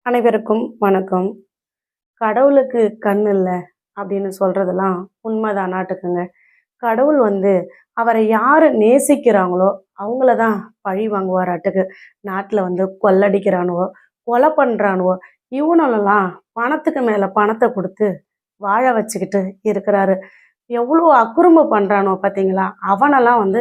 அனைவருக்கும் வணக்கம். கடவுளுக்கு கண் இல்ல அப்படின்னு சொல்றதெல்லாம் உண்மைதான் நாட்டுக்குங்க. கடவுள் அவரை யாரு நேசிக்கிறாங்களோ அவங்கள தான் பழி வாங்குவாராட்டுக்கு. நாட்டுல கொள்ளடிக்கிறானுவோ, கொலை பண்றானுவோ, இவனெல்லாம் பணத்துக்கு மேல பணத்த குடுத்து வாழ வச்சுக்கிட்டு இருக்கிறாரு. எவ்வளோ அக்குறும்பு பண்றானோ பார்த்தீங்களா? அவனெல்லாம்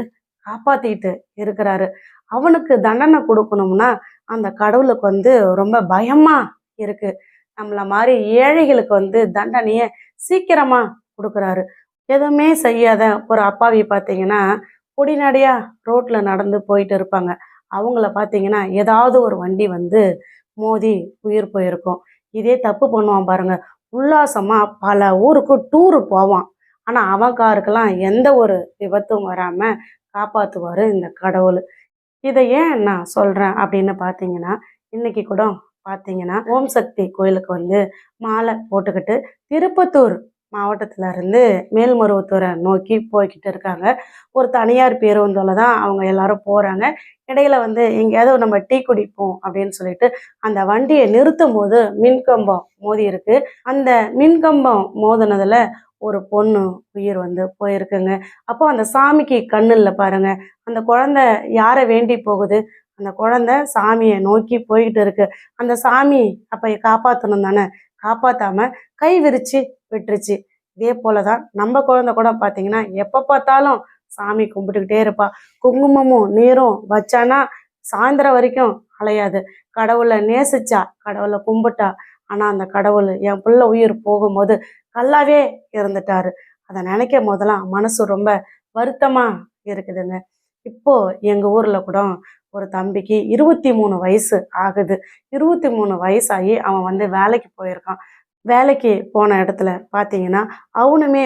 காப்பாத்திட்டு இருக்கிறாரு. அவனுக்கு தண்டனை குடுக்கணும்னா, அந்த கடவுளுக்கு ரொம்ப பயமா இருக்கு. நம்மள மாரி ஏழைகளுக்கு தண்டனைய சீக்கிரமா குடுக்குறாரு. எதுவுமே செய்யாத ஒரு அப்பாவி பார்த்தீங்கன்னா, பொடிநடையா ரோட்ல நடந்து போயிட்டு இருப்பாங்க. அவங்கள பார்த்தீங்கன்னா, ஏதாவது ஒரு வண்டி மோதி உயிர் போயிருக்கும். இதே தப்பு பண்ணுவான் பாருங்க. உல்லாசமா பல ஊருக்கு டூரு போவான். ஆனா, அவன் காருக்கெல்லாம் எந்த ஒரு விபத்தும் வராம காப்பாத்துவாரு இந்த கடவுள். இத ஏன் நான் சொல்றேன் அப்படின்னு பார்த்தீங்கன்னா, இன்னைக்கு கூட பார்த்தீங்கன்னா, ஓம் சக்தி கோயிலுக்கு மாலை போட்டுக்கிட்டு திருப்பத்தூர் மாவட்டத்துல இருந்து மேல்மருவத்தூரை நோக்கி போய்கிட்டு இருக்காங்க. ஒரு தனியார் பேருந்துல தான் அவங்க எல்லாரும் போறாங்க. இடையில எங்கேயாவது நம்ம டீ குடிப்போம் அப்படின்னு சொல்லிட்டு அந்த வண்டியை நிறுத்தும் போது மின்கம்பம் மோதி இருக்கு. அந்த மின்கம்பம் மோதினதுல ஒரு பொண்ணு உயிர் போயிருக்குங்க. அப்போ அந்த சாமிக்கு கண்ணு இல்லை பாருங்க. அந்த குழந்தை யாரை வேண்டி போகுது? அந்த குழந்தை சாமியை நோக்கி போய்கிட்டு இருக்கு. அந்த சாமி அப்ப காப்பாற்றணும் தானே, காப்பாத்தாம கை விரிச்சு விட்டுருச்சு. இதே போலதான் நம்ம குழந்தை கூட பார்த்தீங்கன்னா எப்ப பார்த்தாலும் சாமி கும்பிட்டுக்கிட்டே இருப்பா. குங்குமமும் நீரும் வச்சானா சாயந்தரம் வரைக்கும் அலையாது. கடவுளை நேசிச்சா, கடவுளை கும்பிட்டா. ஆனா அந்த கடவுள் என் பிள்ளை உயிர் போகும்போது கல்லாவே இருந்துட்டாரு. அதை நினைக்கும் போதெல்லாம் மனசு ரொம்ப வருத்தமா இருக்குதுங்க. இப்போ எங்க ஊர்ல கூட ஒரு தம்பிக்கு 23 வயசு ஆகுது. 23 வயசாகி அவன் வேலைக்கு போயிருக்கான். வேலைக்கு போன இடத்துல பார்த்தீங்கன்னா அவனுமே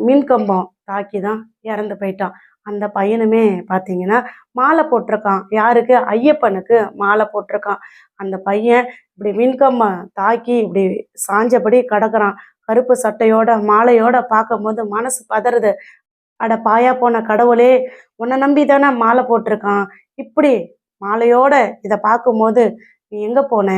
மின்கம்பம் தாக்கி தான் இறந்து போயிட்டான். அந்த பையனுமே பார்த்தீங்கன்னா மாலை போட்டிருக்கான். யாருக்கு? ஐயப்பனுக்கு மாலை போட்டிருக்கான். அந்த பையன் இப்படி மின்கம்பம் தாக்கி இப்படி சாஞ்சபடி கிடக்குறான். கருப்பு சட்டையோட மாலையோட பார்க்கும்போது மனசு பதறுது. அட பாயா போன கடவுளே, உன்னை நம்பி தானே மாலை போட்டிருக்கான். இப்படி மாலையோட இதை பார்க்கும்போது நீ எங்க போன?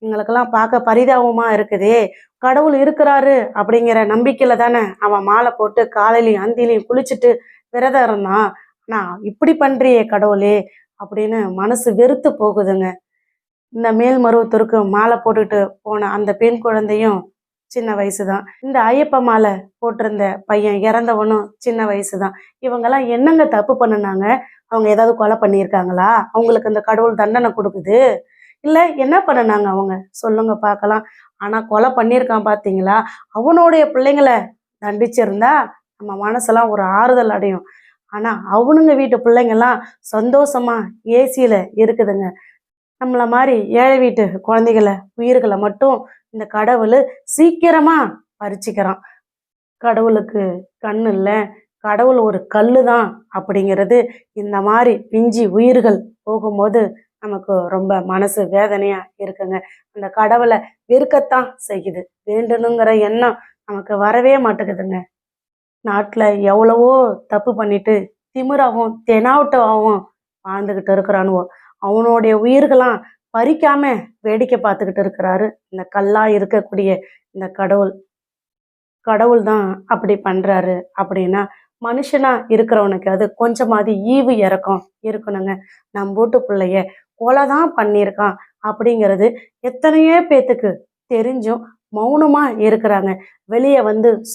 எங்களுக்கெல்லாம் பார்க்க பரிதாபமா இருக்குதே. கடவுள் இருக்கிறாரு அப்படிங்கிற நம்பிக்கையில தானே அவன் மாலை போட்டு காலையிலையும் அந்திலையும் குளிச்சுட்டு விரதம் இருந்தான். ஆனா இப்படி பண்றியே கடவுளே அப்படின்னு மனசு வெறுத்து போகுதுங்க. இந்த மேல்மருவத்தூருக்கு மாலை போட்டுட்டு போன அந்த பெண் குழந்தையும் சின்ன வயசு தான். இந்த ஐயப்ப மாலை போட்டிருந்த பையன் இறந்தவனும் சின்ன வயசு தான். இவங்கெல்லாம் என்னங்க தப்பு பண்ணுனாங்க? அவங்க ஏதாவது கொலை பண்ணியிருக்காங்களா? அவங்களுக்கு இந்த கடவுள் தண்டனை கொடுக்குது? இல்லை என்ன பண்ணுனாங்க அவங்க? சொல்லுங்க பார்க்கலாம். ஆனால் கொலை பண்ணியிருக்கான் பார்த்தீங்களா? அவனுடைய பிள்ளைங்களை தண்டிச்சிருந்தா நம்ம மனசெல்லாம் ஒரு ஆறுதல் அடையும். ஆனால் அவனுங்க வீட்டு பிள்ளைங்கெல்லாம் சந்தோஷமா ஏசியில இருக்குதுங்க. நம்மள மாதிரி ஏழை வீட்டு குழந்தைகளை உயிர்களை மட்டும் இந்த கடவுள் சீக்கிரமா பறிச்சுக்கிறான். கடவுளுக்கு கண் இல்லை, கடவுள் ஒரு கல்லு தான் அப்படிங்கிறது இந்த மாதிரி பிஞ்சி உயிர்கள் போகும்போது நமக்கு ரொம்ப மனசு வேதனையா இருக்குங்க. அந்த கடவுளை வெறுக்கத்தான் செய்யுது. வேண்டணுங்கிற எண்ணம் நமக்கு வரவே மாட்டேங்குதுங்க. நாட்டில் எவ்வளவோ தப்பு பண்ணிட்டு திமிராகவும் தெனாவட்டாவும் வாழ்ந்துக்கிட்டு இருக்கிறானுவோ, அவனுடைய உயிர்களாம் பறிக்காம வேடிக்கை பார்த்துக்கிட்டு இருக்கிறாரு இந்த கல்லா இருக்கக்கூடிய இந்த கடவுள். கடவுள் தான் அப்படி பண்றாரு அப்படின்னா மனுஷனா இருக்கிறவனுக்கு அது கொஞ்சமாவது ஈவு இறக்கம் இருக்கணுங்க. நம்ம வீட்டு பிள்ளைய கொலைதான் பண்ணியிருக்கான் அப்படிங்கிறது எத்தனையோ பேத்துக்கு தெரிஞ்சும் மௌனமா இருக்கிறாங்க. வெளியே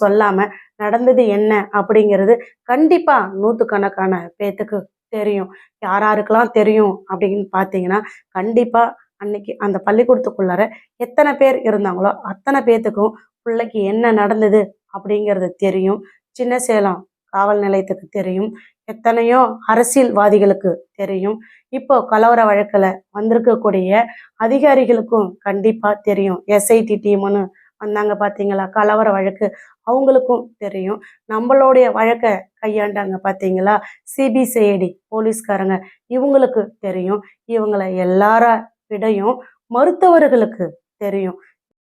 சொல்லாம நடந்தது என்ன அப்படிங்கிறது கண்டிப்பா நூற்றுக்கணக்கான பேத்துக்கு தெரியும். யாராருக்கெல்லாம் தெரியும் அப்படின்னு பார்த்தீங்கன்னா, கண்டிப்பா அன்னைக்கு அந்த பள்ளிக்கூடத்துக்குள்ளார எத்தனை பேர் இருந்தாங்களோ அத்தனை பேத்துக்கும் பிள்ளைக்கு என்ன நடந்தது அப்படிங்கிறது தெரியும். சின்ன சேலம் காவல் நிலையத்துக்கு தெரியும். எத்தனையோ அரசியல்வாதிகளுக்கு தெரியும். இப்போ கலவர வழக்கில் வந்திருக்கக்கூடிய அதிகாரிகளுக்கும் கண்டிப்பா தெரியும். எஸ்ஐடி டீம்னு வந்தாங்க பார்த்தீங்களா, கலவர வழக்கு, அவங்களுக்கும் தெரியும். நம்மளுடைய வழக்கை கையாண்டாங்க பார்த்தீங்களா, சிபிசிஐடி போலீஸ்காரங்க, இவங்களுக்கு தெரியும். இவங்களை எல்லார விடையும் மருத்துவர்களுக்கு தெரியும்.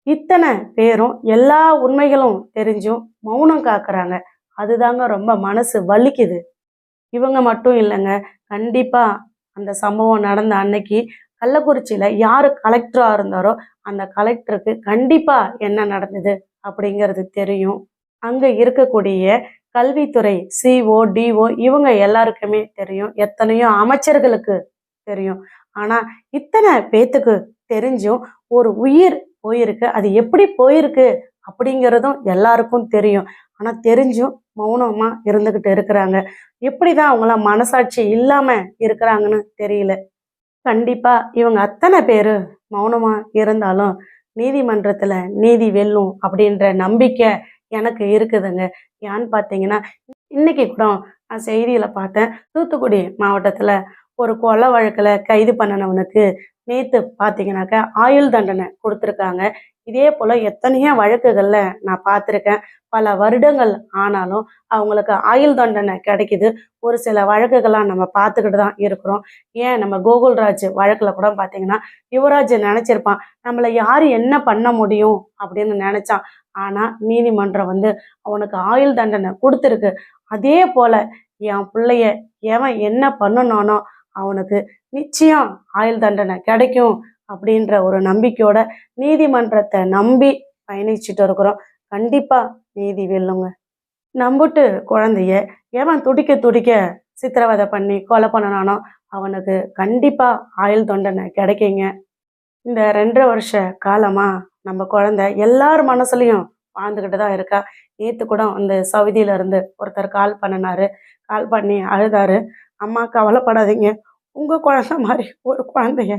இத்தனை பேரும் எல்லா உண்மைகளும் தெரிஞ்சும் மௌனம் காக்குறாங்க. அதுதாங்க ரொம்ப மனசு வலிக்குது. இவங்க மட்டும் இல்லைங்க, கண்டிப்பா அந்த சம்பவம் நடந்த அன்னைக்கு கள்ளக்குறிச்சியில யாரு கலெக்டரா இருந்தாரோ அந்த கலெக்டருக்கு கண்டிப்பா என்ன நடந்தது அப்படிங்கிறது தெரியும். அங்க இருக்கக்கூடிய கல்வித்துறை சிஓ, டிஓ இவங்க எல்லாருக்குமே தெரியும். எத்தனையோ அமைச்சர்களுக்கு தெரியும். ஆனா இத்தனை பேத்துக்கு தெரிஞ்சும் ஒரு உயிர் போயிருக்கு. அது எப்படி போயிருக்கு அப்படிங்கிறதும் எல்லாருக்கும் தெரியும். ஆனா தெரிஞ்சும் மௌனமா இருந்துகிட்டு இருக்கிறாங்க. எப்படிதான் அவங்களாம் மனசாட்சி இல்லாம இருக்கிறாங்கன்னு தெரியல. கண்டிப்பா இவங்க அத்தனை பேரு மௌனமா இருந்தாலும் நீதிமன்றத்துல நீதி வெல்லும் அப்படின்ற நம்பிக்கை எனக்கு இருக்குதுங்க. ஏன்னு பார்த்தீங்கன்னா, இன்னைக்கு கூட நான் செய்தியில பார்த்தேன். தூத்துக்குடி மாவட்டத்துல ஒரு கொலை வழக்குல கைது பண்ணுனவனுக்கு நேத்து பார்த்தீங்கன்னாக்கா, ஆயுள் தண்டனை குடுத்துருக்காங்க. இதே போல எத்தனையோ வழக்குகள்ல நான் பார்த்துருக்கேன். பல வருடங்கள் ஆனாலும் அவங்களுக்கு ஆயுள் தண்டனை கிடைக்குது. ஒரு சில வழக்குகள்லாம் நம்ம பார்த்துக்கிட்டு தான் இருக்கிறோம். ஏன் நம்ம கோகுல்ராஜ் வழக்குல கூட பார்த்தீங்கன்னா, யுவராஜ் நெனச்சிருப்பான், நம்மள யாரு என்ன பண்ண முடியும் அப்படின்னு நெனச்சான். ஆனா நீதிமன்றம் வந்து அவனுக்கு ஆயுள் தண்டனை குடுத்துருக்கு. அதே போல என் பிள்ளைய எவன் என்ன பண்ணுனானோ அவனுக்கு நிச்சயம் ஆயுள் தண்டனை கிடைக்கும் அப்படின்ற ஒரு நம்பிக்கையோட நீதிமன்றத்தை நம்பி பயணிச்சுட்டு இருக்கிறோம். கண்டிப்பா நீதி வெல்லுங்க. நம்புட்டு குழந்தைய எவன் துடிக்க துடிக்க சித்திரவதை பண்ணி கொலை பண்ணனானோ அவனுக்கு கண்டிப்பா ஆயுள் தண்டனை கிடைக்குங்க. இந்த 2.5 வருஷ காலமா நம்ம குழந்தை எல்லார் மனசுலயும் வாழ்ந்துகிட்டு தான் இருக்கா. நேத்து கூட அந்த சவுதியில இருந்து ஒருத்தர் கால் பண்ணினாரு. கால் பண்ணி அழுதாரு. அம்மா கவலைப்படாதீங்க. உங்க குழந்தை மாதிரி ஒரு குழந்தைய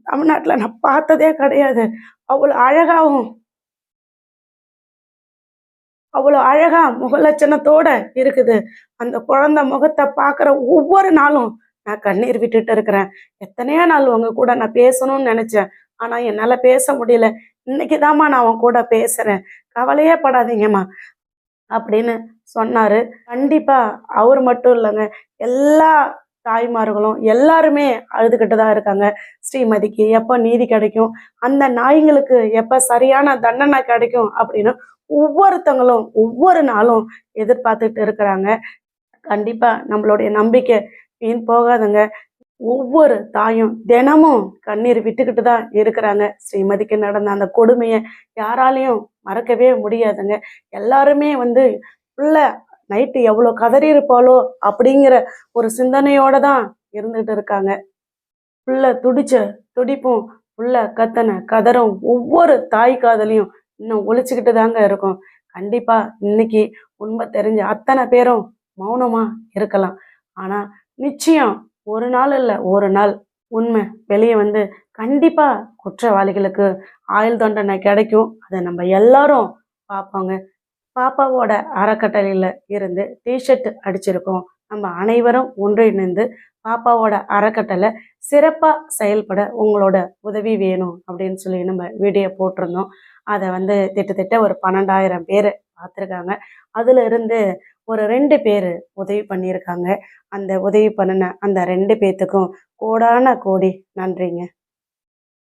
தமிழ்நாட்டுல நான் பார்த்ததே கிடையாது. அவ்வளோ அழகாவும் அவ்வளோ அழகா முகலட்சணத்தோட இருக்குது. அந்த குழந்தை முகத்தை பார்க்குற ஒவ்வொரு நாளும் நான் கண்ணீர் விட்டுட்டு இருக்கிறேன். எத்தனையோ நாள் உங்க கூட நான் பேசணும்னு நினைச்சேன். ஆனா என்னால பேச முடியல. இன்னைக்குதாம்மா நான் உன் கூட பேசுறேன். கவலையே படாதீங்கம்மா அப்படின்னு சொன்னாரு. கண்டிப்பா அவர் மட்டும் இல்லைங்க. எல்லா தாய்மார்களும் எல்லாருமே அழுதுகிட்டு தான் இருக்காங்க. ஸ்ரீமதிக்கு எப்போ நீதி கிடைக்கும்? அந்த நாய்ங்களுக்கு எப்போ சரியான தண்டனை கிடைக்கும்? அப்படின்னு ஒவ்வொருத்தங்களும் ஒவ்வொரு நாளும் எதிர்பார்த்துட்டு இருக்கிறாங்க. கண்டிப்பா நம்மளுடைய நம்பிக்கை வீண் போகாதுங்க. ஒவ்வொரு தாயும் தினமும் கண்ணீர் விட்டுக்கிட்டு தான் இருக்கிறாங்க. ஸ்ரீமதிக்கு நடந்த அந்த கொடுமையை யாராலையும் மறக்கவே முடியாதுங்க. எல்லாருமே வந்து புள்ள நைட்டு எவ்வளோ கதறி இருப்பாளோ அப்படிங்கிற ஒரு சிந்தனையோட தான் இருந்துட்டு இருக்காங்க. புள்ள துடிச்ச துடிப்பும், புள்ள கத்தன கதறும் ஒவ்வொரு தாய் காதலையும் இன்னும் ஒழிச்சுக்கிட்டு தாங்க இருக்கும். கண்டிப்பா இன்னைக்கு உண்மை தெரிஞ்ச அத்தனை பேரும் மௌனமா இருக்கலாம். ஆனா நிச்சயம் ஒரு நாள் இல்ல ஒரு நாள் உண்மை வெளியே வந்து கண்டிப்பா குற்றவாளிகளுக்கு ஆயுள் தண்டனை கிடைக்கும். அதை நம்ம எல்லாரும் பார்ப்போங்க. பாப்பாவோட அறக்கட்டளையில இருந்து டிஷர்ட் அடிச்சிருக்கோம். நம்ம அனைவரும் ஒன்றிணைந்து பாப்பாவோட அறக்கட்டளை சிறப்பா செயல்பட உங்களோட உதவி வேணும் அப்படின்னு சொல்லி நம்ம வீடியோ போட்டிருந்தோம். அதை வந்து கிட்டத்தட்ட ஒரு 12,000 பேர் பார்த்துருக்காங்க. அதுல இருந்து ஒரு 2 பேர் உதவி பண்ணியிருக்காங்க. அந்த உதவி பண்ணின அந்த 2 பேத்துக்கும் கோடான கோடி நன்றிங்க.